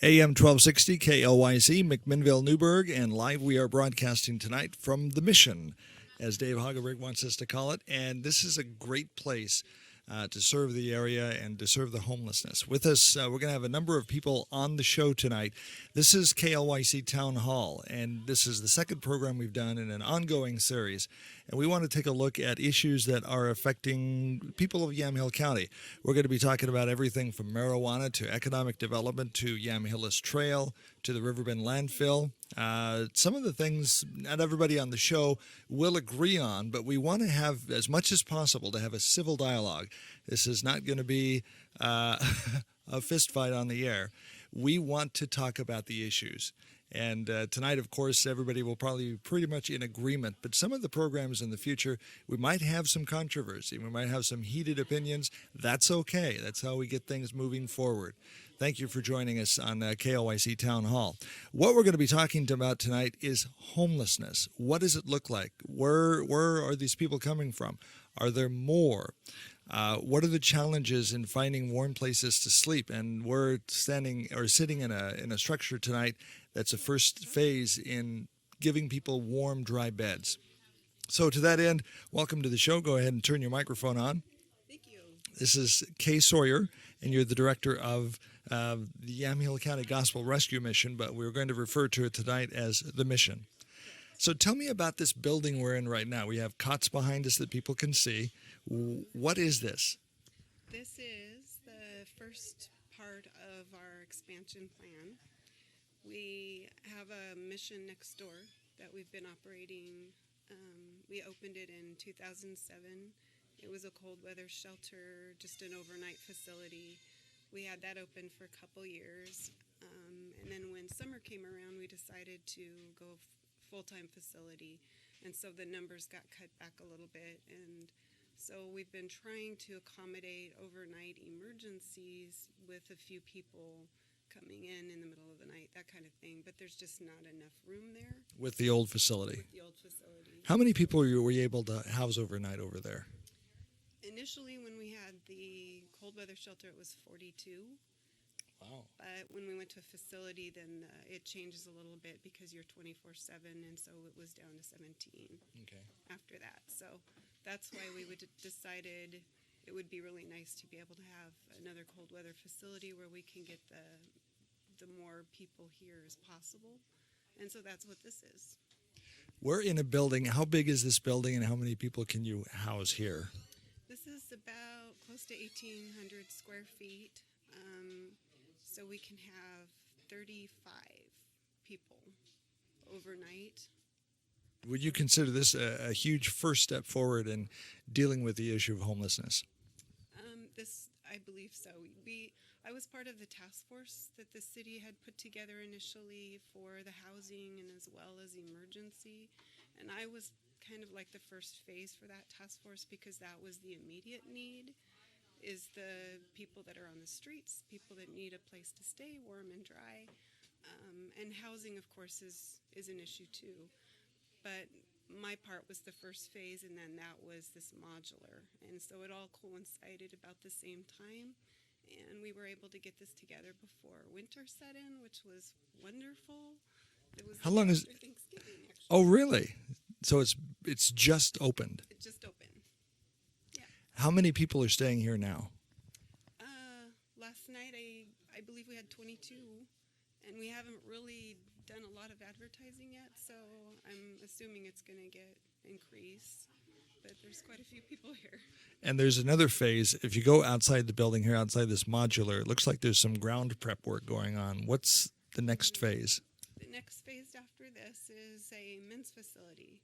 AM 1260 KLYC, McMinnville, Newburgh, and live we are broadcasting tonight from The Mission, as Dave Hageberg wants us to call it. And this is a great place to serve the area and to serve the homelessness. With us, we're going to have a number of people on the show tonight. This is KLYC Town Hall, and this is the second program we've done in an ongoing series. And we want to take a look at issues that are affecting people of Yamhill County. We're going to be talking about everything from marijuana to economic development to Yamhillis Trail to the Riverbend landfill. Some of the things not everybody on the show will agree on, but we want to have as much as possible to have a civil dialogue. This is not going to be a fist fight on the air. We want to talk about the issues. And tonight, of course, everybody will probably be pretty much in agreement. But some of the programs in the future, we might have some controversy. We might have some heated opinions. That's okay. That's how we get things moving forward. Thank you for joining us on KLYC Town Hall. What we're going to be talking about tonight is homelessness. What does it look like? Where are these people coming from? Are there more? What are the challenges in finding warm places to sleep? And we're sitting in a structure tonight that's a first phase in giving people warm, dry beds. So to that end, welcome to the show. Go ahead and turn your microphone on. Thank you. This is Kay Sawyer, and you're the director of the Yamhill County Gospel Rescue Mission, but we're going to refer to it tonight as the Mission. So tell me about this building we're in right now. We have cots behind us that people can see. What is this? This is the first part of our expansion plan. We have a mission next door that we've been operating. We opened it in 2007. It was a cold weather shelter, just an overnight facility. We had that open for a couple years. And then when summer came around, we decided to go full-time facility. And so the numbers got cut back a little bit. And so we've been trying to accommodate overnight emergencies with a few people coming in the middle of the night, that kind of thing. But there's just not enough room there. With the old facility? With the old facility. How many people were you able to house overnight over there? Initially, when we had the cold weather shelter, it was 42. Wow. But when we went to a facility, then it changes a little bit because you're 24/7, and so it was down to 17 after that. So that's why we decided it would be really nice to be able to have another cold weather facility where we can get the more people here as possible. And so that's what this is. We're in a building. How big is this building, and how many people can you house here? This is about close to 1,800 square feet. So we can have 35 people overnight. Would you consider this a huge first step forward in dealing with the issue of homelessness? I believe so. I was part of the task force that the city had put together initially for the housing and as well as emergency. And I was kind of like the first phase for that task force because that was the immediate need, is the people that are on the streets, people that need a place to stay warm and dry. And housing, of course, is an issue too. But my part was the first phase, and then that was this modular. And so it all coincided about the same time. And we were able to get this together before winter set in, which was wonderful. It was How long is Thanksgiving, actually. Oh, really? So it's just opened. It just opened. Yeah. How many people are staying here now? Last night, I believe we had 22, and we haven't really done a lot of advertising yet, so I'm assuming it's going to get increased. But there's quite a few people here. And there's another phase. If you go outside the building here, outside this modular, it looks like there's some ground prep work going on. What's the next phase? The next phase after this is a men's facility.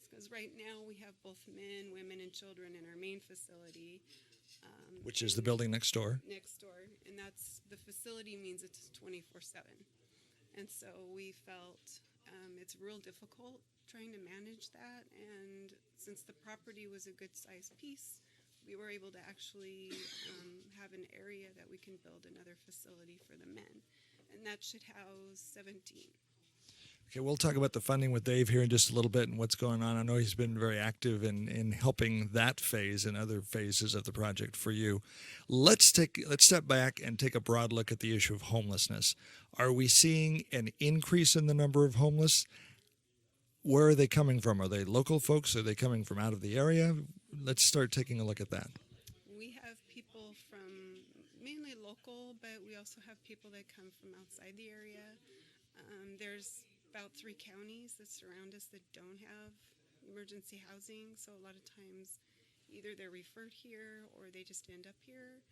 Because right now we have both men, women, and children in our main facility. Which is the building next door? Next door. And that's, the facility means it's 24/7. And so we felt it's real difficult trying to manage that. And since the property was a good sized piece, we were able to actually have an area that we can build another facility for the men. And that should house 17. Okay, we'll talk about the funding with Dave here in just a little bit and what's going on. I know he's been very active in helping that phase and other phases of the project for you. Let's step back and take a broad look at the issue of homelessness. Are we seeing an increase in the number of homeless? Where are they coming from? Are they local folks? Are they coming from out of the area? Let's start taking a look at that. We have people from mainly local, but we also have people that come from outside the area. There's about 3 counties that surround us that don't have emergency housing, so a lot of times either they're referred here or they just end up here.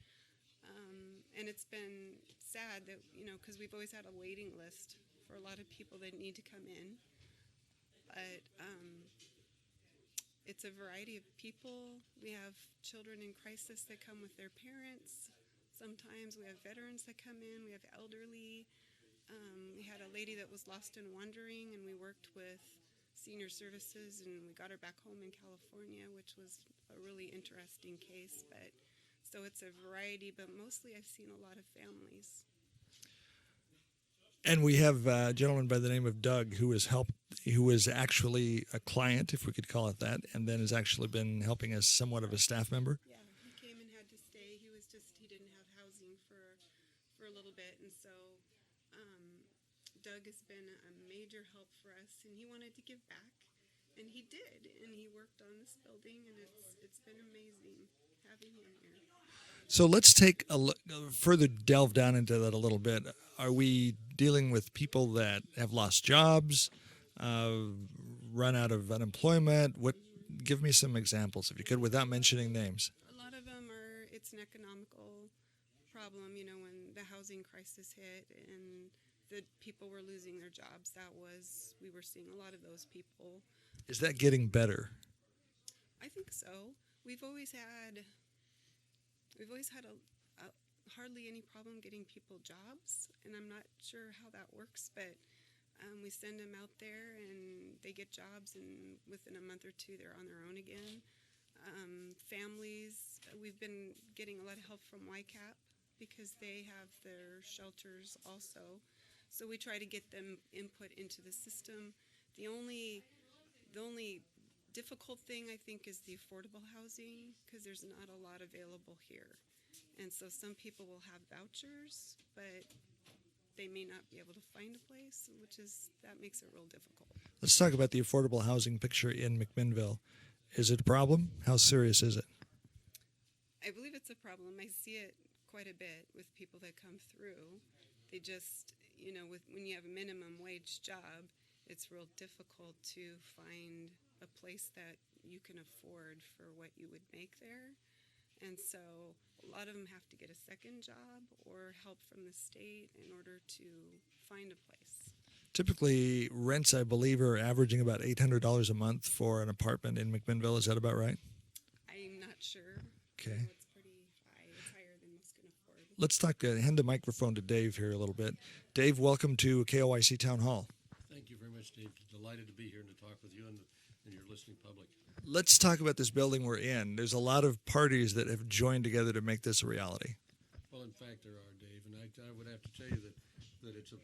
And it's been sad that, because we've always had a waiting list for a lot of people that need to come in. But it's a variety of people. We have children in crisis that come with their parents. Sometimes we have veterans that come in. We have elderly. We had a lady that was lost and wandering, and we worked with senior services, and we got her back home in California, which was a really interesting case. But so it's a variety, but mostly I've seen a lot of families. And we have a gentleman by the name of Doug who is actually a client, if we could call it that, and then has actually been helping as somewhat of a staff member. Yeah, he came and had to stay. He didn't have housing for a little bit, and so Doug has been a major help for us, and he wanted to give back, and he did, and he worked on this building, and it's been amazing having him here. So let's take a look, further delve down into that a little bit. Are we dealing with people that have lost jobs, run out of unemployment? Give me some examples, if you could, without mentioning names. A lot of them it's an economical problem, when the housing crisis hit and the people were losing their jobs. We were seeing a lot of those people. Is that getting better? I think so. We've always had a hardly any problem getting people jobs, and I'm not sure how that works, but we send them out there and they get jobs, and within a month or 2 they're on their own again. Families, we've been getting a lot of help from YCAP because they have their shelters also, so we try to get them input into the system. The only difficult thing, I think, is the affordable housing, because there's not a lot available here. And so some people will have vouchers, but they may not be able to find a place, that makes it real difficult. Let's talk about the affordable housing picture in McMinnville. Is it a problem? How serious is it? I believe it's a problem. I see it quite a bit with people that come through. They just, when you have a minimum wage job, it's real difficult to find a place that you can afford for what you would make there. And so a lot of them have to get a second job or help from the state in order to find a place. Typically, rents, I believe, are averaging about $800 a month for an apartment in McMinnville. Is that about right? I'm not sure. Okay. It's pretty high. It's higher than most can afford. Let's hand the microphone to Dave here a little bit. Dave, welcome to KLYC Town Hall. Thank you very much, Dave. Delighted to be here and to talk with you and your listening public. Let's talk about this building we're in. There's a lot of parties that have joined together to make this a reality. Well, in fact, there are, Dave, and I would have to tell you that it's a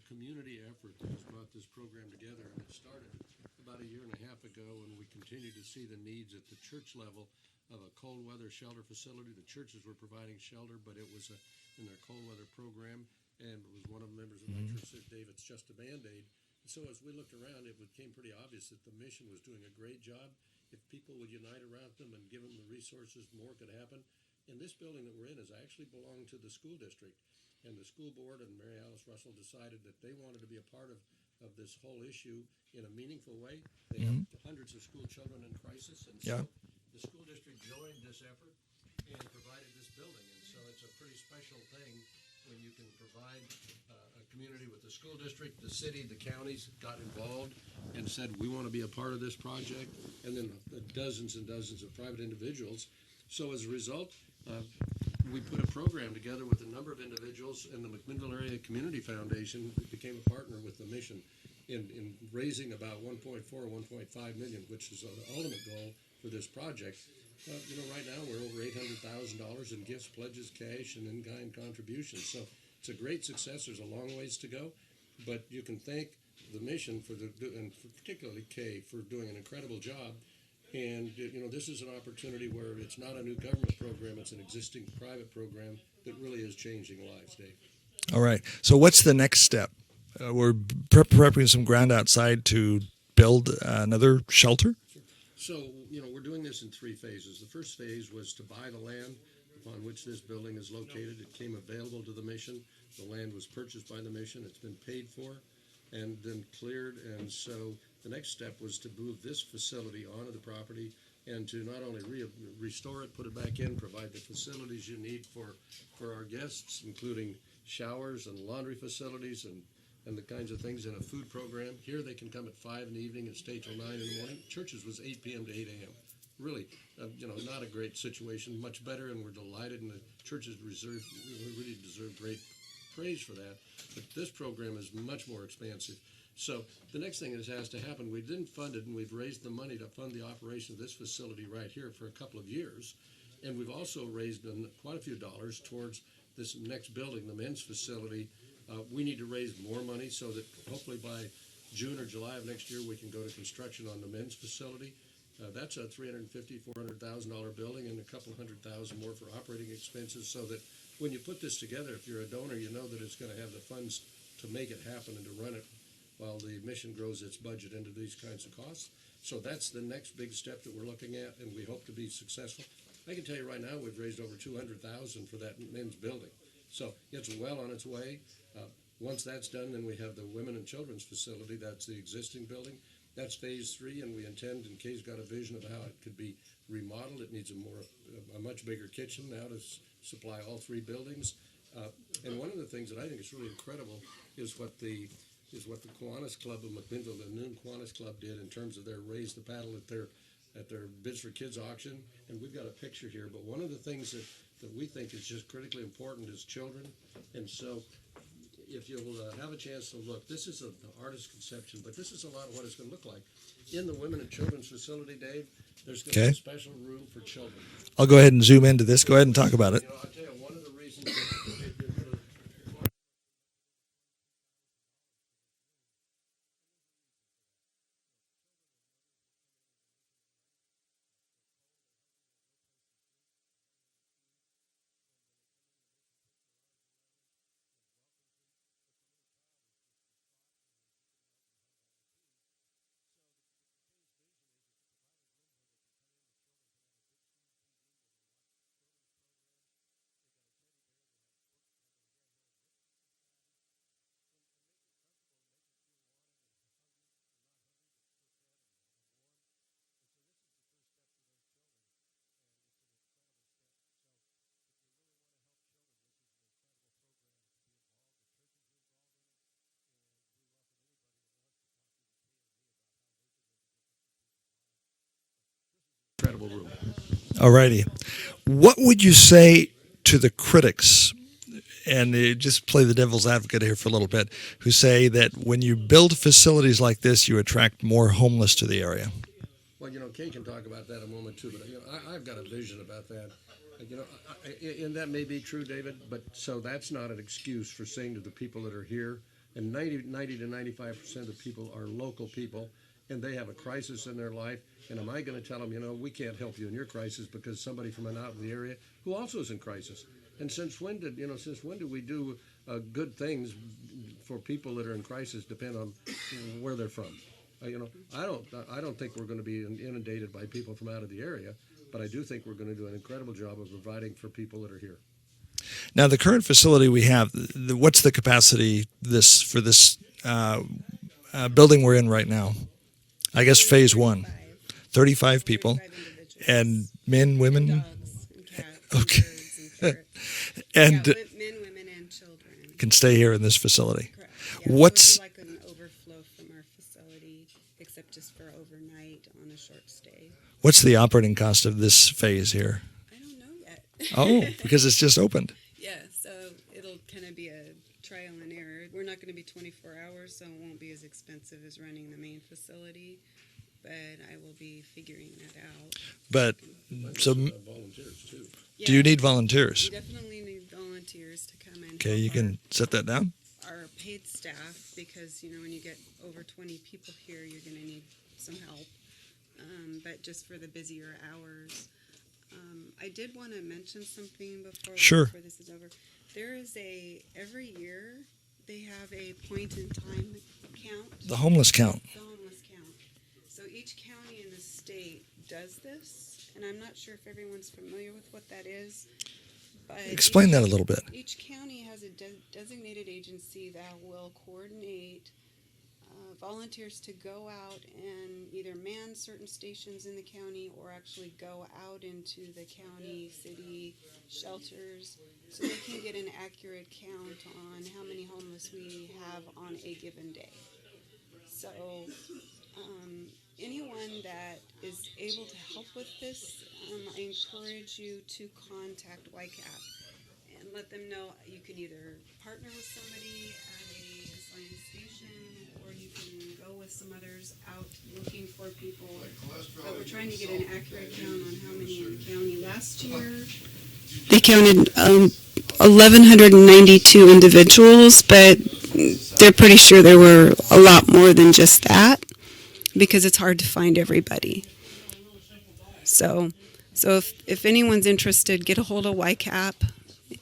community effort that has brought this program together, and it started about 1.5 years ago, and we continue to see the needs at the church level of a cold weather shelter facility. The churches were providing shelter, but it was in their cold weather program, and it was one of the members of my church said, Dave, it's just a Band-Aid. So as we looked around, it became pretty obvious that the mission was doing a great job. If people would unite around them and give them the resources, more could happen. And this building that we're in actually belonged to the school district. And the school board and Mary Alice Russell decided that they wanted to be a part of this whole issue in a meaningful way. They have hundreds of school children in crisis. And so the school district joined this effort and provided this building. And so it's a pretty special thing when you can provide a community with the school district, the city, the counties got involved and said, we want to be a part of this project, and then dozens and dozens of private individuals. So as a result, we put a program together with a number of individuals, and the McMinnville Area Community Foundation became a partner with the mission in raising about 1.4 or 1.5 million, which is the ultimate goal for this project. Right now we're over $800,000 in gifts, pledges, cash, and in-kind contributions. So it's a great success. There's a long ways to go, but you can thank the mission and particularly Kay for doing an incredible job. And this is an opportunity where it's not a new government program; it's an existing private program that really is changing lives, Dave. All right. So what's the next step? We're prepping some ground outside to build another shelter. So, we're doing this in 3 phases. The first phase was to buy the land upon which this building is located. It came available to the mission. The land was purchased by the mission. It's been paid for and then cleared. And so the next step was to move this facility onto the property and to not only restore it, put it back in, provide the facilities you need for our guests, including showers and laundry facilities and the kinds of things in a food program. Here they can come at 5 in the evening and stay till 9 in the morning. Churches was 8 p.m. to 8 a.m. Really, not a great situation, much better, and we're delighted, and the churches really deserve great praise for that. But this program is much more expansive. So the next thing that has to happen, we didn't fund it, and we've raised the money to fund the operation of this facility right here for a couple of years. And we've also raised quite a few dollars towards this next building, the men's facility. We need to raise more money so that hopefully by June or July of next year we can go to construction on the men's facility. That's a $350,000, $400,000 building and a couple $100,000 more for operating expenses, so that when you put this together, if you're a donor, you know that it's going to have the funds to make it happen and to run it while the mission grows its budget into these kinds of costs. So that's the next big step that we're looking at, and we hope to be successful. I can tell you right now we've raised over $200,000 for that men's building. So it's well on its way. Once that's done, then we have the women and children's facility. That's the existing building. That's phase 3, and we intend, and Kay's got a vision of how it could be remodeled. It needs a much bigger kitchen now to supply all 3 buildings. And one of the things that I think is really incredible is what the Kiwanis Club of McMinnville, the Noon Kiwanis Club, did in terms of their Raise the Paddle at their Bids for Kids auction. And we've got a picture here, but one of the things that we think is just critically important is children. And so if you'll have a chance to look, this is an artist's conception, but this is a lot of what it's going to look like. In the Women and Children's Facility, Dave, there's going to be a special room for children. I'll go ahead and zoom into this. Go ahead and talk about it. I'll tell you, one of the reasons incredible room. All righty. What would you say to the critics, and just play the devil's advocate here for a little bit, who say that when you build facilities like this, you attract more homeless to the area? Well, Kay can talk about that in a moment too, but I've got a vision about that. And that may be true, David, but so that's not an excuse for saying to the people that are here, and 90 to 95% of the people are local people, and they have a crisis in their life. And am I going to tell them, we can't help you in your crisis because somebody from out in the area who also is in crisis? And since when did we do good things for people that are in crisis depend on where they're from? I don't think we're going to be inundated by people from out of the area, but I do think we're going to do an incredible job of providing for people that are here. Now, the current facility we have, what's the capacity for this building we're in right now? I guess phase 1, 35 people, 35 individuals. and men, women. Dogs and cats Okay. and birds and ferrets. And Yeah, men, women, and children. can stay here in this facility. Correct. Yeah, What's so it's like an overflow from our facility, except just for overnight on a short stay. what's the operating cost of this phase here? I don't know yet. Oh, because it's just opened. Yeah, so it'll kind of be a trial and error. We're not going to be 24 hours, so it won't be as expensive as running the main facility, but I will be figuring that out. But so, Volunteers too. do you need volunteers? We definitely need volunteers to come in. Okay, you can set that down. our paid staff, because, when you get over 20 people here, you're going to need some help. But just for the busier hours. I did want to mention something before this is over. There is every year, they have a point in time count. The homeless count. The homeless count. So each county in the state does this, and I'm not sure if everyone's familiar with what that is. But Explain that a little bit. Each county has a designated agency that will coordinate volunteers to go out and either man certain stations in the county or actually go out into the county, city shelters, so they can get an accurate count on how many homeless we have on a given day. So anyone that is able to help with this, I encourage you to contact YCAP and let them know you can either partner with somebody at a assigned station, or you can go with some others out looking for people. But we're trying to get an accurate count on how many in the county. Last year, they counted 1,192 individuals, but they're pretty sure there were a lot more than just that, because it's hard to find everybody. So if anyone's interested, get a hold of YCAP,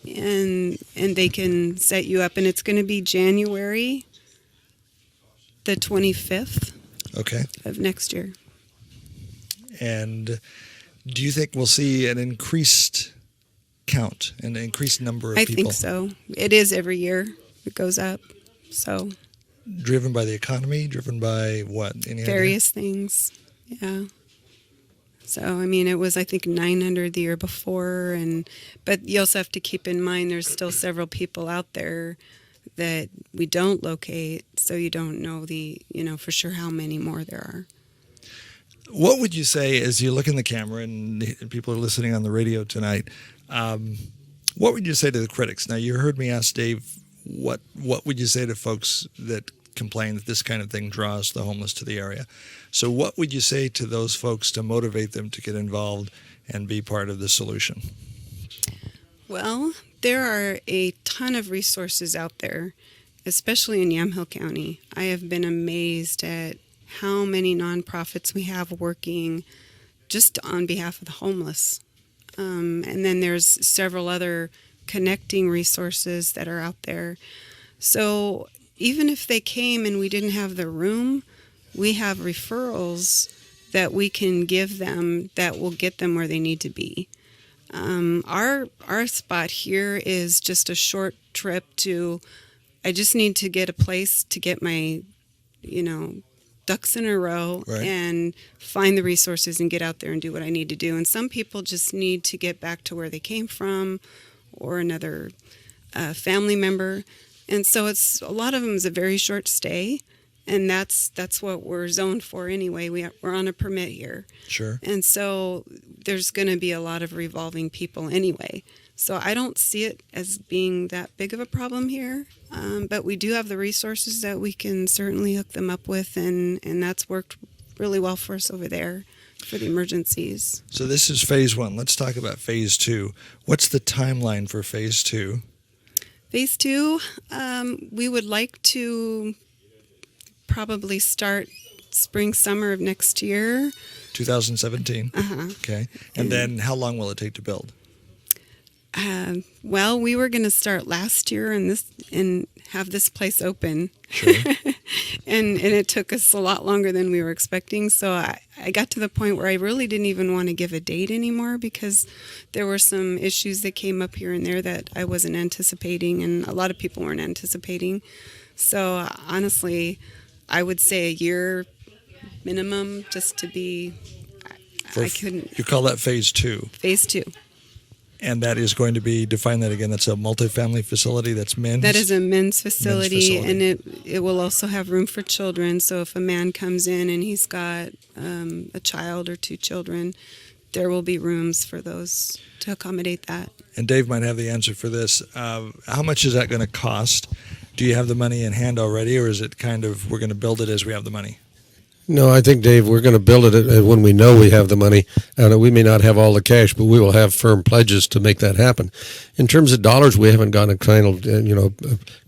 and they can set you up. And it's going to be January the 25th of next year. And do you think we'll see an increased count, an increased number of people? I think so. It is every year. It goes up. So driven by the economy, driven by what? Any various things. Yeah. So, it was, I think, 900 the year before. But you also have to keep in mind there's still several people out there that we don't locate, so you don't know for sure how many more there are. What would you say as you look in the camera and people are listening on the radio tonight, what would you say to the critics? Now, you heard me ask Dave, what would you say to folks that complain that this kind of thing draws the homeless to the area? So what would you say to those folks to motivate them to get involved and be part of the solution? Well, there are a ton of resources out there, especially in Yamhill County. I have been amazed at how many nonprofits we have working just on behalf of the homeless. And then there's several other connecting resources that are out there. So even if they came and we didn't have the room, we have referrals that we can give them that will get them where they need to be. Our spot here is just a short trip to, I just need to get a place to get my, ducks in a row, right, and find the resources and get out there and do what I need to do. And some people just need to get back to where they came from, or another family member. And so a lot of them is a very short stay, and that's what we're zoned for anyway. We're on a permit here. Sure. And so there's going to be a lot of revolving people anyway. So I don't see it as being that big of a problem here, but we do have the resources that we can certainly hook them up with, and that's worked really well for us over there for the emergencies. So this is phase one. Let's talk about phase two. What's the timeline for phase two? Phase two, we would like to probably start spring, summer of next year. 2017? Uh-huh. Okay. And then how long will it take to build? Well, we were going to start last year and have this place open. Sure. and it took us a lot longer than we were expecting. So I got to the point where I really didn't even want to give a date anymore, because there were some issues that came up here and there that I wasn't anticipating, and a lot of people weren't anticipating. So honestly, I would say a year minimum, just to be, I couldn't. You call that phase two? Phase two. And that is going to be, define that again, that's a multifamily facility, that's men's? That is a men's facility, and it will also have room for children. So if a man comes in and he's got a child or two children, there will be rooms for those to accommodate that. And Dave might have the answer for this. How much is that going to cost? Do you have the money in hand already, or is it kind of we're going to build it as we have the money? No, I think, Dave, we're going to build it when we know we have the money. We may not have all the cash, but we will have firm pledges to make that happen. In terms of dollars, we haven't gotten a final,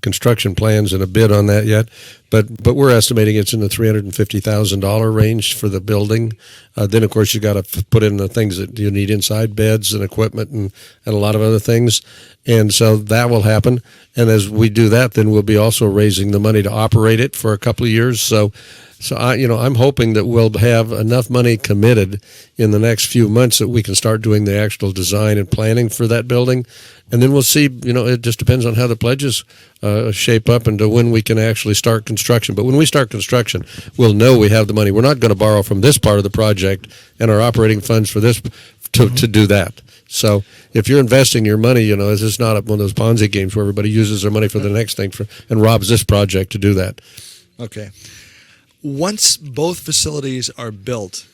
construction plans and a bid on that yet. But we're estimating it's in the $350,000 range for the building. Then, of course, you got to put in the things that you need inside, beds and equipment and a lot of other things. And so that will happen. And as we do that, then we'll be also raising the money to operate it for a couple of years. So I'm hoping that we'll have enough money committed in the next few months that we can start doing the actual design and planning for that building. And then we'll see, it just depends on how the pledges shape up and to when we can actually start construction. But when we start construction, we'll know we have the money. We're not going to borrow from this part of the project and our operating funds for this to do that. So if you're investing your money, this is not one of those Ponzi games where everybody uses their money for the next thing and robs this project to do that. Okay. Once both facilities are built,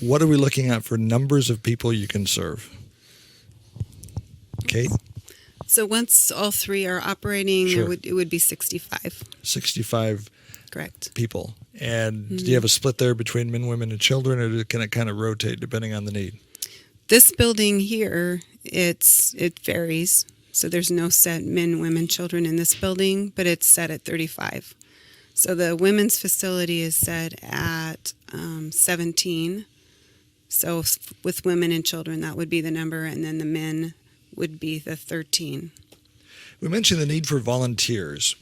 what are we looking at for numbers of people you can serve? Kate? So once all three are operating, Sure. it would be 65. 65 Correct. people. And do you have a split there between men, women, and children, or can it kind of rotate depending on the need? This building here, it varies. So there's no set men, women, children in this building, but it's set at 35. So the women's facility is set at 17. So with women and children, that would be the number, and then the men would be the 13. We mentioned the need for volunteers.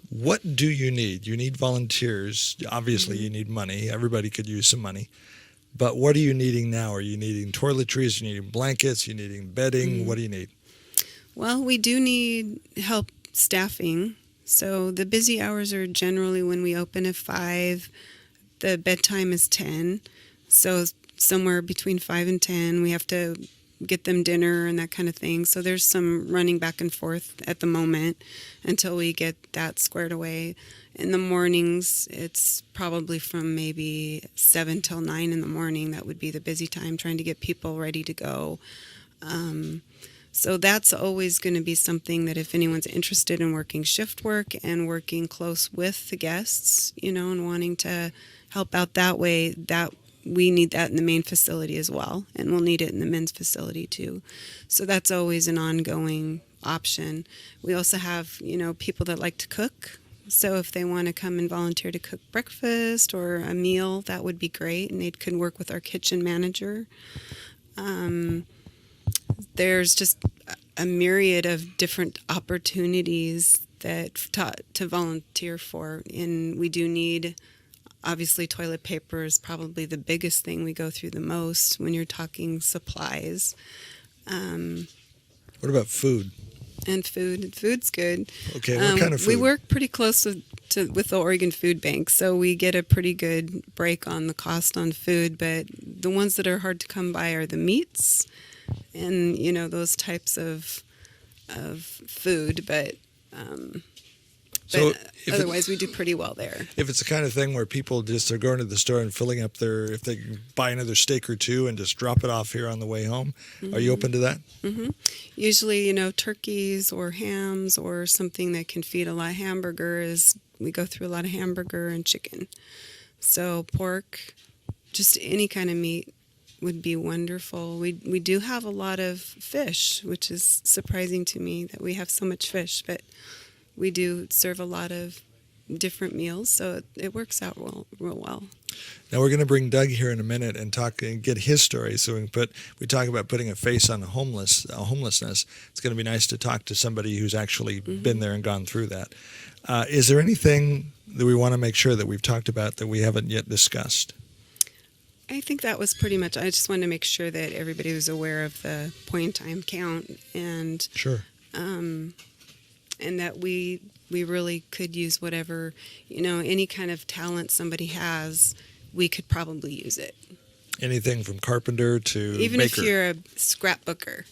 What do you need? You need volunteers. Obviously, you need money. Everybody could use some money. But what are you needing now? Are you needing toiletries? Are you needing blankets? Are you needing bedding? What do you need? Well, we do need help staffing. So the busy hours are generally when we open at 5. The bedtime is 10. So somewhere between 5 and 10, we have to get them dinner and that kind of thing. So there's some running back and forth at the moment until we get that squared away. In the mornings, it's probably from maybe 7 till 9 in the morning. That would be the busy time, trying to get people ready to go. So that's always going to be something that if anyone's interested in working shift work and working close with the guests, and wanting to help out that way, that we need that in the main facility as well, and we'll need it in the men's facility too. So that's always an ongoing option. We also have, people that like to cook. So if they want to come and volunteer to cook breakfast or a meal, that would be great, and they could work with our kitchen manager. There's just a myriad of different opportunities that to volunteer for, and we do need, obviously, toilet paper is probably the biggest thing we go through the most when you're talking supplies. What about food? And food's good. Okay, what kind of food? We work pretty close with the Oregon Food Bank, so we get a pretty good break on the cost on food, but the ones that are hard to come by are the meats and those types of food, but otherwise we do pretty well there. If it's the kind of thing where people just are going to the store and filling up if they can buy another steak or two and just drop it off here on the way home, are you open to that? Mm-hmm. Usually, turkeys or hams or something that can feed a lot. We go through a lot of hamburger and chicken. So pork, just any kind of meat would be wonderful. We do have a lot of fish, which is surprising to me that we have so much fish, but we do serve a lot of different meals, so it works out real well. Now we're going to bring Doug here in a minute and talk and get his story. So we talk about putting a face on homelessness. It's going to be nice to talk to somebody who's actually been there and gone through that. Is there anything that we want to make sure that we've talked about that we haven't yet discussed? I think that was pretty much. I just wanted to make sure that everybody was aware of the point-in-time count and Sure. And that we really could use whatever, any kind of talent somebody has, we could probably use it. Anything from carpenter to even baker. if you're a scrapbooker,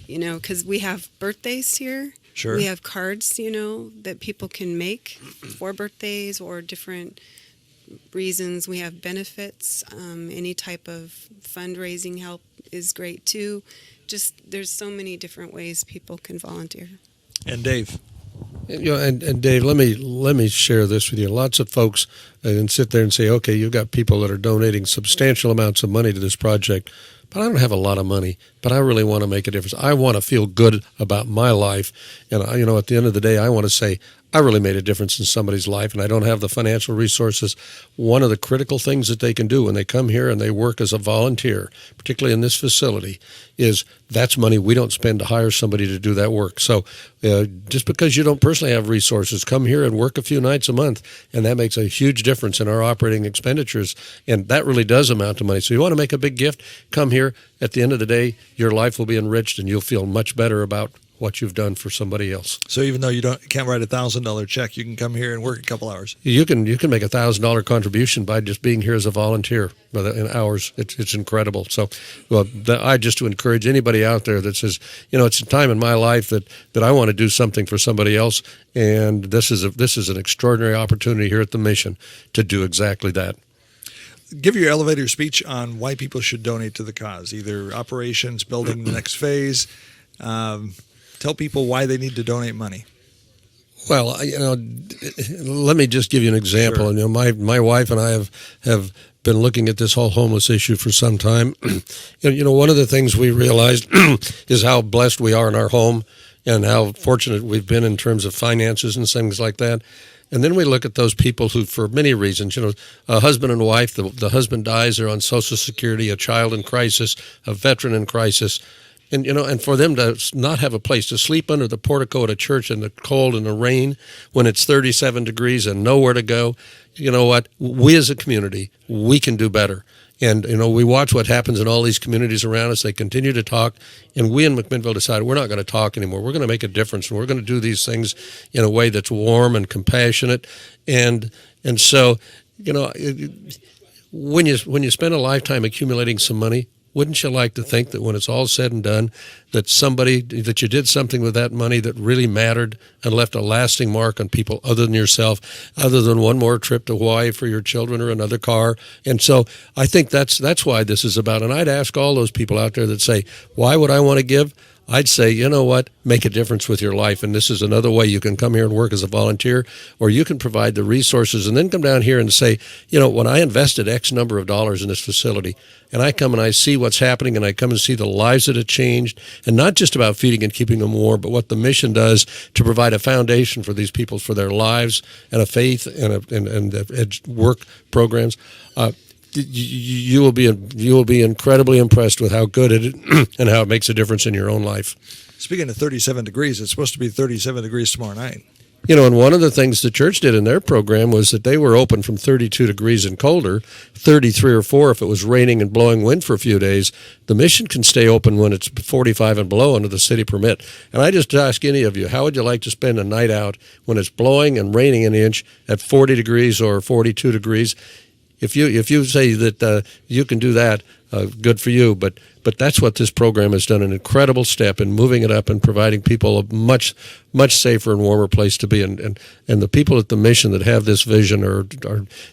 because we have birthdays here. Sure. We have cards, that people can make for birthdays or different reasons. We have benefits. Any type of fundraising help is great too. Just there's so many different ways people can volunteer. And Dave. And Dave, let me share this with you. Lots of folks and sit there and say, okay, you've got people that are donating substantial amounts of money to this project, but I don't have a lot of money, but I really want to make a difference. I want to feel good about my life. And, at the end of the day, I want to say, I really made a difference in somebody's life, and I don't have the financial resources. One of the critical things that they can do when they come here and they work as a volunteer, particularly in this facility, is that's money we don't spend to hire somebody to do that work. So just because you don't personally have resources, come here and work a few nights a month, and that makes a huge difference in our operating expenditures, and that really does amount to money. So you want to make a big gift, come here. At the end of the day, your life will be enriched, and you'll feel much better about what you've done for somebody else. So even though you can't write $1,000 check, you can come here and work a couple hours. You can make $1,000 contribution by just being here as a volunteer in hours. It's incredible. So, I just to encourage anybody out there that says, it's a time in my life that I want to do something for somebody else, and this is an extraordinary opportunity here at the Mission to do exactly that. Give your elevator speech on why people should donate to the cause, either operations, building the next phase. Tell people why they need to donate money. Well, let me just give you an example. Sure. My wife and I have been looking at this whole homeless issue for some time. One of the things we realized is how blessed we are in our home and how fortunate we've been in terms of finances and things like that. And then we look at those people who, for many reasons, a husband and wife, the husband dies, they're on Social Security, a child in crisis, a veteran in crisis. And for them to not have a place to sleep under the portico at a church in the cold and the rain when it's 37 degrees and nowhere to go, you know what? We as a community, we can do better. And, we watch what happens in all these communities around us. They continue to talk. And we in McMinnville decided we're not going to talk anymore. We're going to make a difference. And we're going to do these things in a way that's warm and compassionate. And so, when you spend a lifetime accumulating some money, wouldn't you like to think that when it's all said and done, that you did something with that money that really mattered and left a lasting mark on people other than yourself, other than one more trip to Hawaii for your children or another car? And so I think that's why this is about. And I'd ask all those people out there that say, why would I want to give? I'd say, you know what, make a difference with your life. And this is another way you can come here and work as a volunteer, or you can provide the resources and then come down here and say, when I invested X number of dollars in this facility, and I come and I see what's happening, and I come and see the lives that have changed, and not just about feeding and keeping them warm, but what the Mission does to provide a foundation for these people, for their lives and a faith and work programs. You will be incredibly impressed with how good it is and how it makes a difference in your own life. Speaking of 37 degrees, it's supposed to be 37 degrees tomorrow night. And one of the things the church did in their program was that they were open from 32 degrees and colder, 33 or 4 if it was raining and blowing wind for a few days. The Mission can stay open when it's 45 and below under the city permit. And I just ask any of you, how would you like to spend a night out when it's blowing and raining an inch at 40 degrees or 42 degrees? If you say that you can do that, good for you. But that's what this program has done, an incredible step in moving it up and providing people a much safer and warmer place to be. And the people at the Mission that have this vision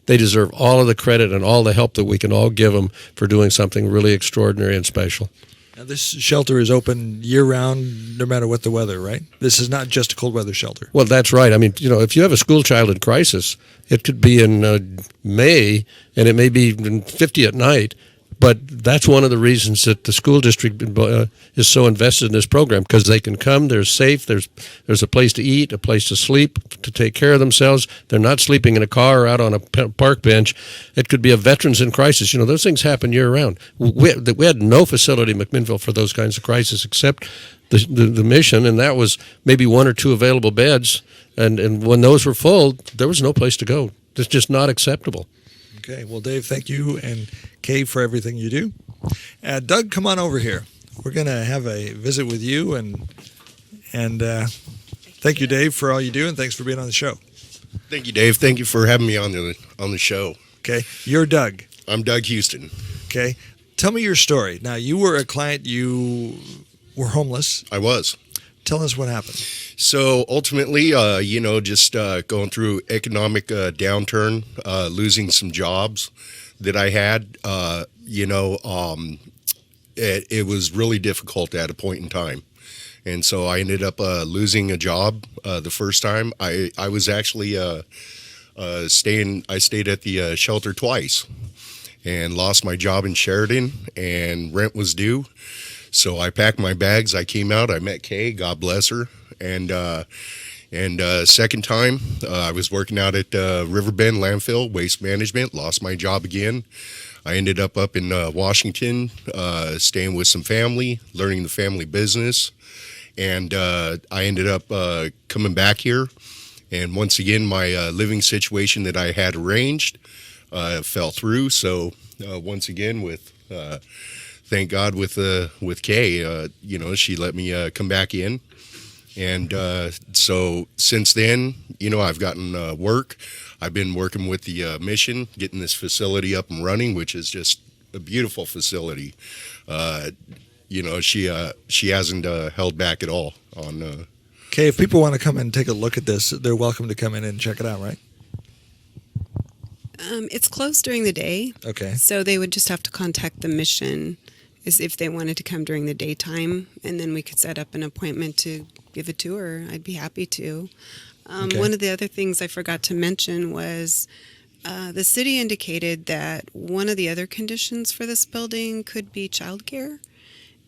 they deserve all of the credit and all the help that we can all give them for doing something really extraordinary and special. Now, this shelter is open year-round, no matter what the weather, right? This is not just a cold weather shelter. Well, that's right. I mean, if you have a school child in crisis, it could be in May, and it may be 50 at night. But that's one of the reasons that the school district is so invested in this program, because they can come, they're safe, there's a place to eat, a place to sleep, to take care of themselves. They're not sleeping in a car or out on a park bench. It could be a veterans in crisis. Those things happen year-round. We had no facility in McMinnville for those kinds of crises except the Mission, and that was maybe 1 or 2 available beds. And when those were full, there was no place to go. It's just not acceptable. Okay, well, Dave, thank you, and Kay for everything you do. Doug, come on over here. We're going to have a visit with you, and thank you, Dave, for all you do, and thanks for being on the show. Thank you, Dave. Thank you for having me on the show. Okay, you're Doug. I'm Doug Houston. Okay, tell me your story. Now, you were a client. You were homeless. I was. Tell us what happened. So ultimately, just going through economic downturn, losing some jobs that I had, it was really difficult at a point in time. And so I ended up losing a job the first time. I was actually a I stayed at the shelter twice and lost my job in Sheridan, and rent was due. So I packed my bags. I came out. I met Kay. God bless her. And second time, I was working out at Riverbend Landfill Waste Management. Lost my job again. I ended up in Washington, staying with some family, learning the family business, and I ended up coming back here. And once again, my living situation that I had arranged fell through. So once again, thank God with Kay, she let me come back in. And so since then, I've gotten work. I've been working with the mission, getting this facility up and running, which is just a beautiful facility. She hasn't held back at all on. Okay, if people want to come and take a look at this, they're welcome to come in and check it out, right? It's closed during the day. Okay. So they would just have to contact the mission as if they wanted to come during the daytime, and then we could set up an appointment to give a tour. I'd be happy to. Okay. One of the other things I forgot to mention was the city indicated that one of the other conditions for this building could be childcare.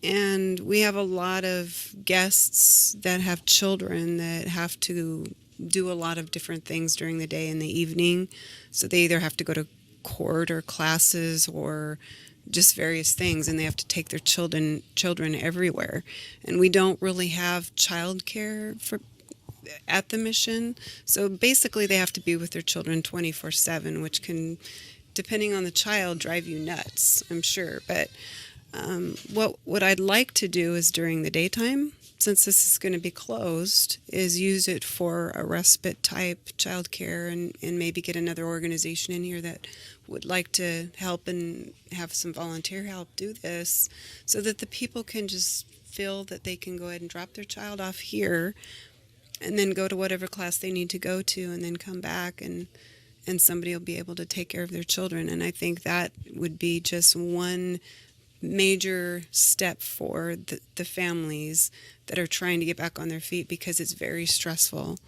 And we have a lot of guests that have children that have to do a lot of different things during the day and the evening. So they either have to go to court or classes or just various things, and they have to take their children everywhere. And we don't really have childcare at the mission. So basically they have to be with their children 24/7, which can, depending on the child, drive you nuts, I'm sure. But what I'd like to do is during the daytime, since this is going to be closed, is use it for a respite type childcare, and maybe get another organization in here that would like to help and have some volunteer help do this, so that the people can just feel that they can go ahead and drop their child off here and then go to whatever class they need to go to, and then come back, and somebody will be able to take care of their children. And I think that would be just one major step for the families that are trying to get back on their feet, because it's very stressful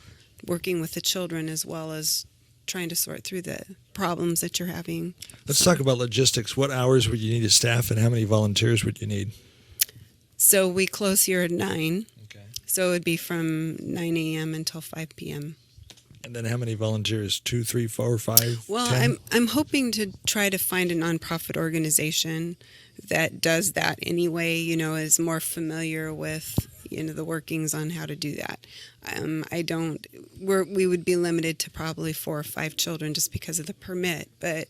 working with the children as well as trying to sort through the problems that you're having. Let's talk about logistics. What hours would you need to staff, and how many volunteers would you need? So we close here at 9. Okay. So it would be from 9 a.m. until 5 p.m. And then how many volunteers? 2, 3, 4, 5? Well, 10? I'm hoping to try to find a nonprofit organization that does that anyway, is more familiar with, the workings on how to do that. We would be limited to probably 4 or 5 children just because of the permit, but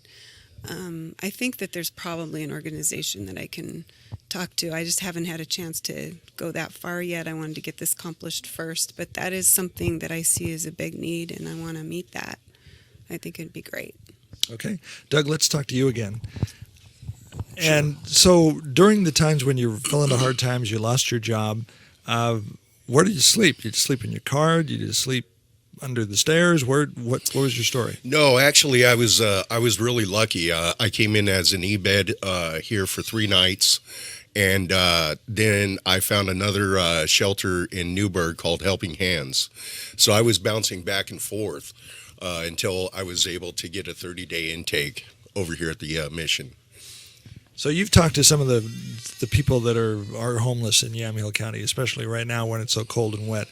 I think that there's probably an organization that I can talk to. I just haven't had a chance to go that far yet. I wanted to get this accomplished first, but that is something that I see as a big need, and I want to meet that. I think it'd be great. Okay. Doug, let's talk to you again. Sure. And so during the times when you fell into hard times, you lost your job, where did you sleep? Did you sleep in your car? Did you sleep under the stairs? What was your story? No, actually, I was really lucky. I came in as an e-bed here for 3 nights, and then I found another shelter in Newburgh called Helping Hands. So I was bouncing back and forth until I was able to get a 30-day intake over here at the mission. So you've talked to some of the people that are homeless in Yamhill County, especially right now when it's so cold and wet.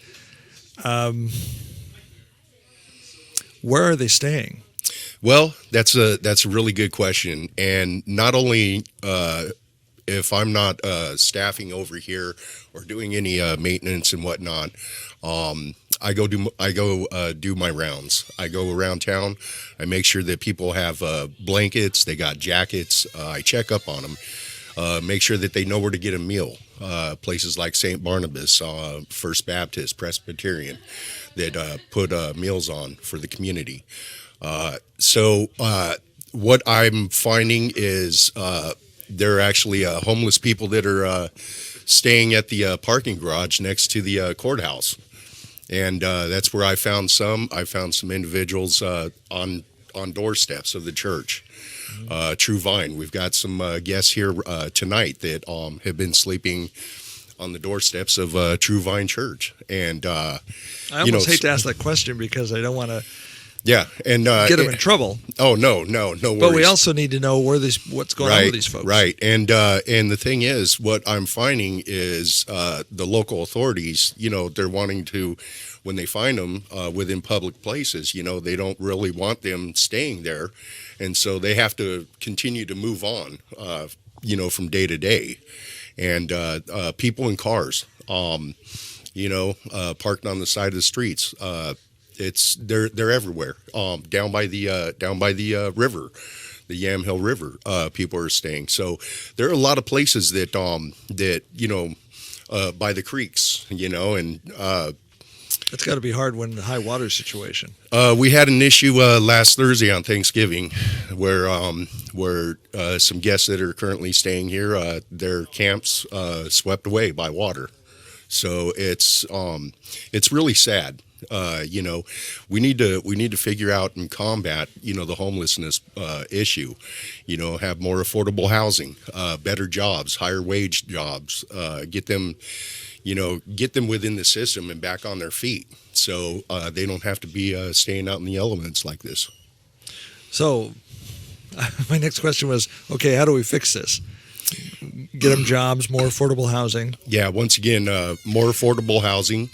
Where are they staying? Well, that's a really good question, and not only if I'm not staffing over here or doing any maintenance and whatnot, I go do my rounds. I go around town. I make sure that people have blankets. They got jackets. I check up on them. Make sure that they know where to get a meal. Places like St. Barnabas, First Baptist, Presbyterian, that put meals on for the community. So what I'm finding is there are actually homeless people that are staying at the parking garage next to the courthouse. And that's where I found some. I found some individuals on doorsteps of the church. True Vine. We've got some guests here tonight that have been sleeping on the doorsteps of True Vine Church. And I almost hate to ask that question because I don't want to Yeah, and get them in trouble. Oh no worries. But we also need to know what's going on with these folks. Right, and the thing is, what I'm finding is the local authorities, they're wanting to, when they find them within public places, they don't really want them staying there, and so they have to continue to move on, from day to day, and people in cars, parked on the side of the streets. They're everywhere. Down by the river, the Yamhill River, people are staying. So there are a lot of places that by the creeks, and That's got to be hard when the high water situation. we had an issue last Thursday on Thanksgiving where some guests that are currently staying here, their camps swept away by water. So it's really sad. We need to figure out and combat, the homelessness issue. Have more affordable housing, better jobs, higher wage jobs. Get them within the system and back on their feet, so they don't have to be staying out in the elements like this. So, my next question was, okay, how do we fix this? Get them jobs, more affordable housing. Yeah, once again, more affordable housing.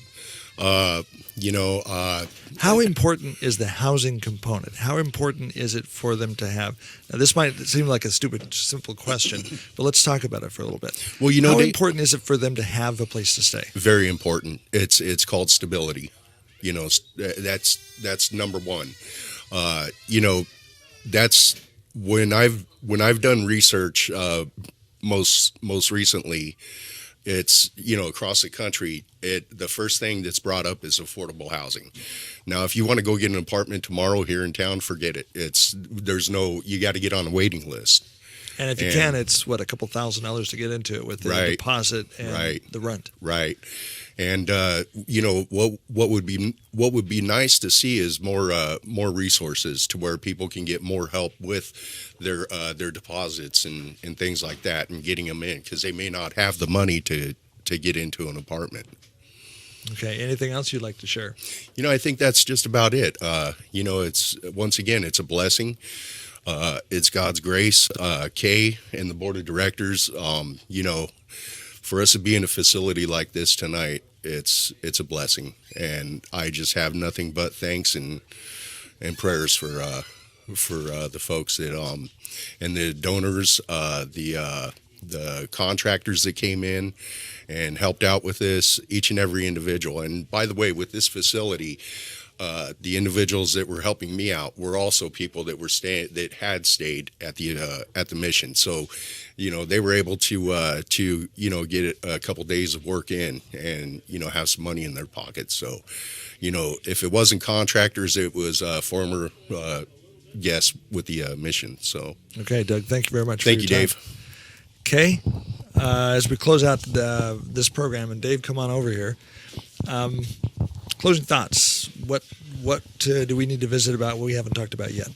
How important is the housing component? How important is it for them to have? Now, this might seem like a simple question, but let's talk about it for a little bit. Well, how important is it for them to have a place to stay? Very important. It's called stability. That's number one. That's when I've done research. Most recently, it's across the country. The first thing that's brought up is affordable housing. Now, if you want to go get an apartment tomorrow here in town, forget it. You got to get on a waiting list. And if you can, it's a couple $1,000s to get into it with the deposit and the rent. Right. And what would be nice to see is more resources to where people can get more help with their deposits and things like that, and getting them in, because they may not have the money to get into an apartment. Okay. Anything else you'd like to share? I think that's just about it. It's once again, it's a blessing. It's God's grace. Kay and the board of directors, for us to be in a facility like this tonight, it's a blessing, and I just have nothing but thanks and prayers for the folks that and the donors, the contractors that came in and helped out with this, each and every individual. And by the way, with this facility, the individuals that were helping me out were also people that had stayed at the mission. So, they were able to get a couple days of work in and have some money in their pockets. So, if it wasn't contractors, it was former guests with the mission. So, okay, Doug, thank you very much. Thank you, Dave. Okay, as we close out this program, and Dave, come on over here. Closing thoughts. What do we need to visit about what we haven't talked about yet?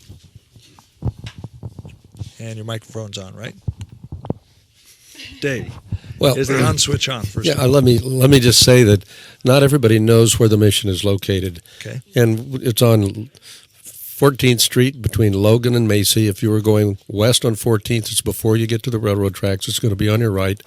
And your microphone's on, right? Dave, is the on switch on? First yeah, let me just say that not everybody knows where the mission is located. Okay. And it's on 14th Street between Logan and Macy. If you were going west on 14th, it's before you get to the railroad tracks. It's going to be on your right.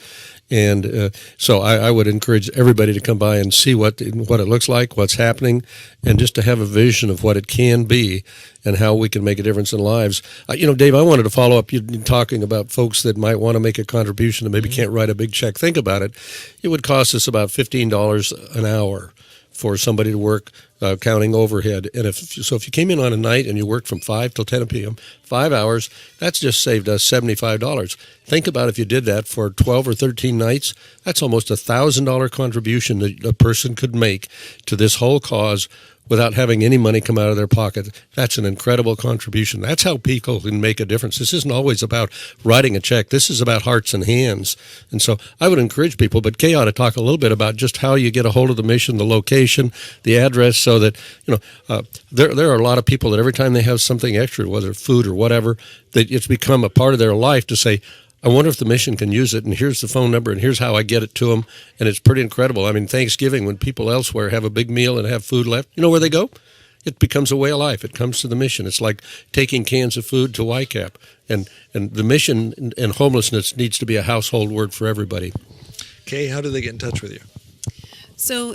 And so I would encourage everybody to come by and see what it looks like, what's happening, and just to have a vision of what it can be and how we can make a difference in lives. Dave, I wanted to follow up. You're talking about folks that might want to make a contribution and maybe can't write a big check. Think about it. It would cost us about $15 an hour for somebody to work counting overhead. And if you came in on a night and you worked from 5 till 10 p.m., 5 hours, that's just saved us $75. Think about if you did that for 12 or 13 nights, that's almost $1,000 contribution that a person could make to this whole cause without having any money come out of their pocket. That's an incredible contribution. That's how people can make a difference. This isn't always about writing a check. This is about hearts and hands. And so I would encourage people, but Kay ought to talk a little bit about just how you get a hold of the mission, the location, the address, so that, there are a lot of people that every time they have something extra, whether food or whatever, that it's become a part of their life to say, I wonder if the mission can use it, and here's the phone number, and here's how I get it to them, and it's pretty incredible. I mean, Thanksgiving, when people elsewhere have a big meal and have food left, you know where they go? it becomes a way of life. It comes to the mission. It's like taking cans of food to YCAP. And the mission and homelessness needs to be a household word for everybody. Kay, how do they get in touch with you? So,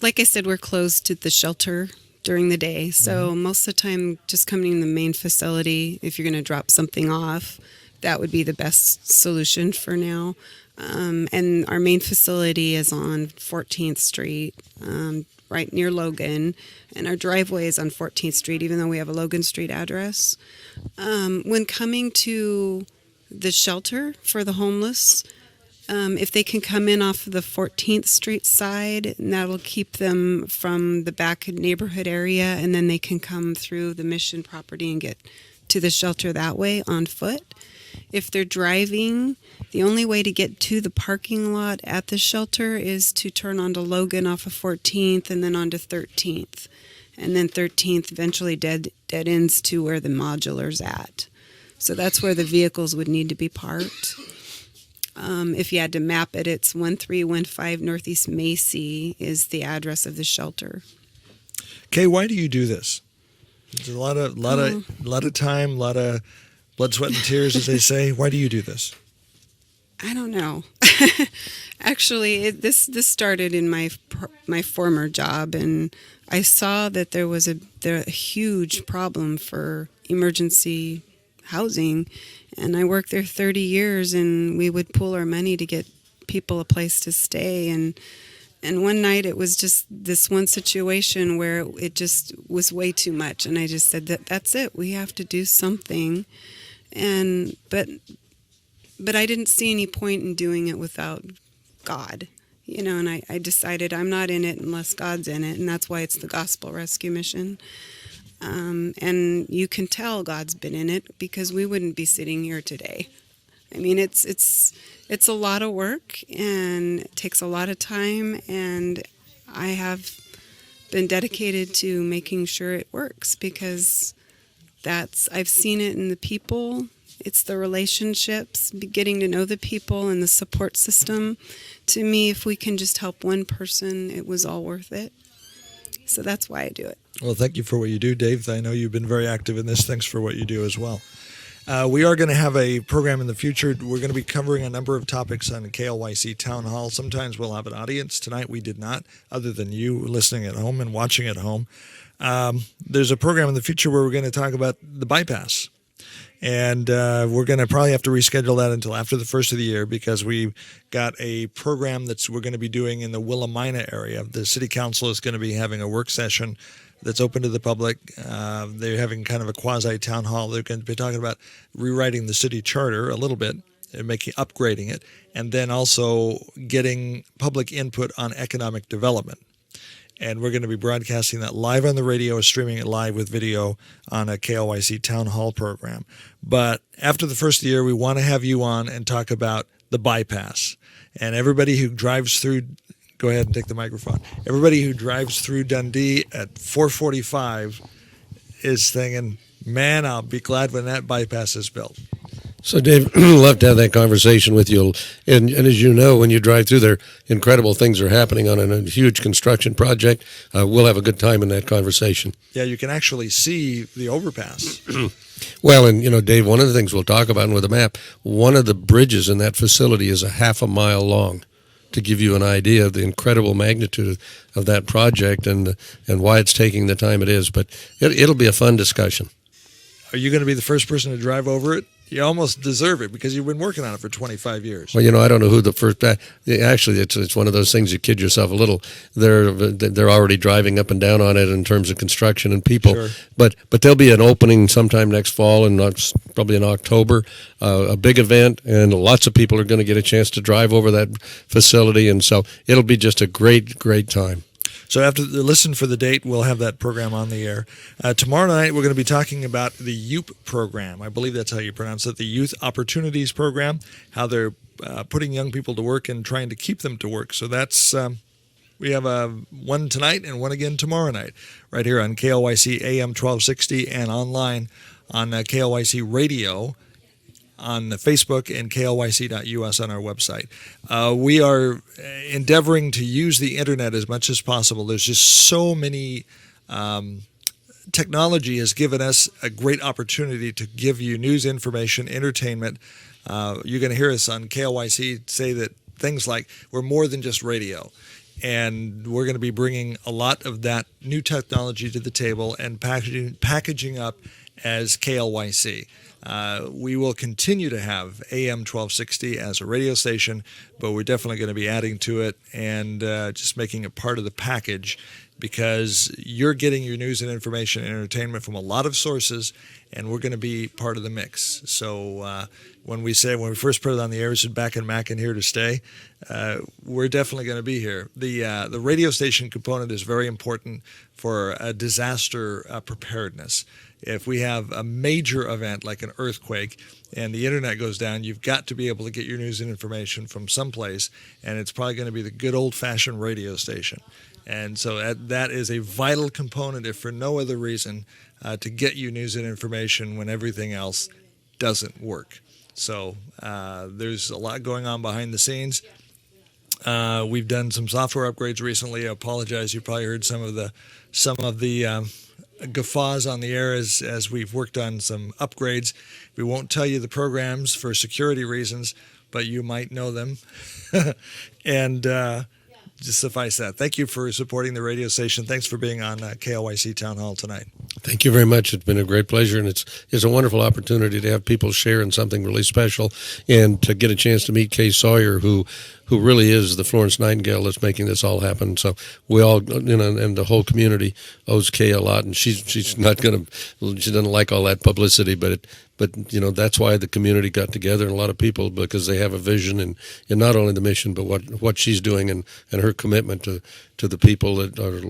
like I said, we're closed to the shelter during the day. So most of the time, just coming in the main facility, if you're going to drop something off, that would be the best solution for now. And our main facility is on 14th Street, right near Logan. And our driveway is on 14th Street, even though we have a Logan Street address. When coming to the shelter for the homeless, if they can come in off of the 14th Street side, and that'll keep them from the back neighborhood area, and then they can come through the Mission property and get to the shelter that way on foot. If they're driving, the only way to get to the parking lot at the shelter is to turn onto Logan off of 14th and then onto 13th. And then 13th eventually dead ends to where the modular's at. So that's where the vehicles would need to be parked. If you had to map it, it's 1315 Northeast Macy is the address of the shelter. Kay, why do you do this? It's a lot of time, a lot of blood, sweat, and tears, as they say. Why do you do this? I don't know. Actually, this started in my former job, and I saw that there was a huge problem for emergency housing, and I worked there 30 years, and we would pool our money to get people a place to stay, and one night it was just this one situation where it just was way too much, and I just said that's it, we have to do something. And but I didn't see any point in doing it without God, and I decided I'm not in it unless God's in it, and that's why it's the Gospel Rescue Mission. And you can tell God's been in it because we wouldn't be sitting here today. I mean, it's a lot of work and it takes a lot of time, and I have been dedicated to making sure it works because I've seen it in the people. It's the relationships, getting to know the people and the support system. To me, if we can just help one person, it was all worth it. So that's why I do it. Well, thank you for what you do, Dave. I know you've been very active in this. Thanks for what you do as well. We are going to have a program in the future. We're going to be covering a number of topics on KLYC Town Hall. Sometimes we'll have an audience. Tonight we did not, other than you listening at home and watching at home. There's a program in the future where we're going to talk about the bypass. And we're going to probably have to reschedule that until after the first of the year because we've got a program we're going to be doing in the Willamina area. The city council is going to be having a work session that's open to the public. They're having kind of a quasi-town hall. They're going to be talking about rewriting the city charter a little bit and upgrading it, and then also getting public input on economic development. And we're going to be broadcasting that live on the radio, streaming it live with video on a KLYC Town Hall program. But after the first of the year, we want to have you on and talk about the bypass. And everybody who drives through, go ahead and take the microphone. Everybody who drives through Dundee at 4:45 is thinking, man, I'll be glad when that bypass is built. So, Dave, love to have that conversation with you. And as you know, when you drive through there, incredible things are happening on a huge construction project. We'll have a good time in that conversation. Yeah, you can actually see the overpass. Well, and, Dave, one of the things we'll talk about with the map, one of the bridges in that facility is a half a mile long, to give you an idea of the incredible magnitude of that project and why it's taking the time it is. But it'll be a fun discussion. Are you going to be the first person to drive over it? You almost deserve it because you've been working on it for 25 years. Well, I don't know who the first. Actually, it's one of those things you kid yourself a little. They're already driving up and down on it in terms of construction and people. Sure. But there'll be an opening sometime next fall and probably in October, a big event, and lots of people are going to get a chance to drive over that facility, and so it'll be just a great time. So after listen for the date, we'll have that program on the air. Tomorrow night, we're going to be talking about the YOUP program. I believe that's how you pronounce it, the Youth Opportunities Program, how they're putting young people to work and trying to keep them to work. So that's we have one tonight and one again tomorrow night right here on KLYC AM 1260 and online on KLYC Radio on Facebook and KLYC.us on our website. We are endeavoring to use the internet as much as possible. There's just so many technology has given us a great opportunity to give you news, information, entertainment. You're going to hear us on KLYC say that things like we're more than just radio. And we're going to be bringing a lot of that new technology to the table and packaging up as KLYC. We will continue to have AM 1260 as a radio station, but we're definitely going to be adding to it and just making it part of the package, because you're getting your news and information and entertainment from a lot of sources, and we're going to be part of the mix. So when we first put it on the air, we said back and Mac and here to stay. We're definitely going to be here. The radio station component is very important for a disaster preparedness. If we have a major event like an earthquake and the internet goes down, you've got to be able to get your news and information from someplace, and it's probably going to be the good old-fashioned radio station. And so that is a vital component, if for no other reason, to get you news and information when everything else doesn't work. So there's a lot going on behind the scenes. We've done some software upgrades recently. I apologize. You probably heard some of the guffaws on the air as we've worked on some upgrades. We won't tell you the programs for security reasons, but you might know them. And just suffice that. Thank you for supporting the radio station. Thanks for being on KLYC Town Hall tonight. Thank you very much. It's been a great pleasure, and it's a wonderful opportunity to have people share in something really special, and to get a chance to meet Kay Sawyer, who really is the Florence Nightingale that's making this all happen. So we all, and the whole community owes Kay a lot, and she's not going to, she doesn't like all that publicity, but that's why the community got together, and a lot of people, because they have a vision and not only the mission, but what she's doing and her commitment to the people that are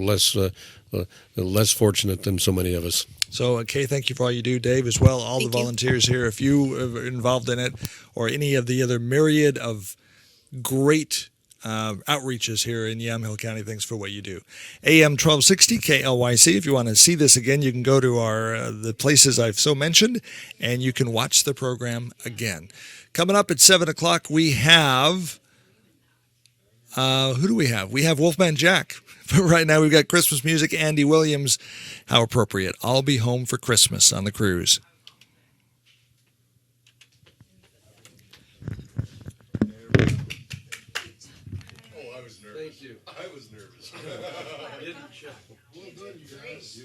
less fortunate than so many of us. So, Kay, thank you for all you do. Dave, as well, all the volunteers here. If you are involved in it, or any of the other myriad of great outreaches here in Yamhill County, thanks for what you do. AM 1260 KLYC. If you want to see this again, you can go to the places I've so mentioned, and you can watch the program again. Coming up at 7 o'clock, we have who do we have? We have Wolfman Jack. But right now we've got Christmas music. Andy Williams, how appropriate. I'll be home for Christmas on the cruise. Thank you. I was nervous. Didn't you? Well done, you guys.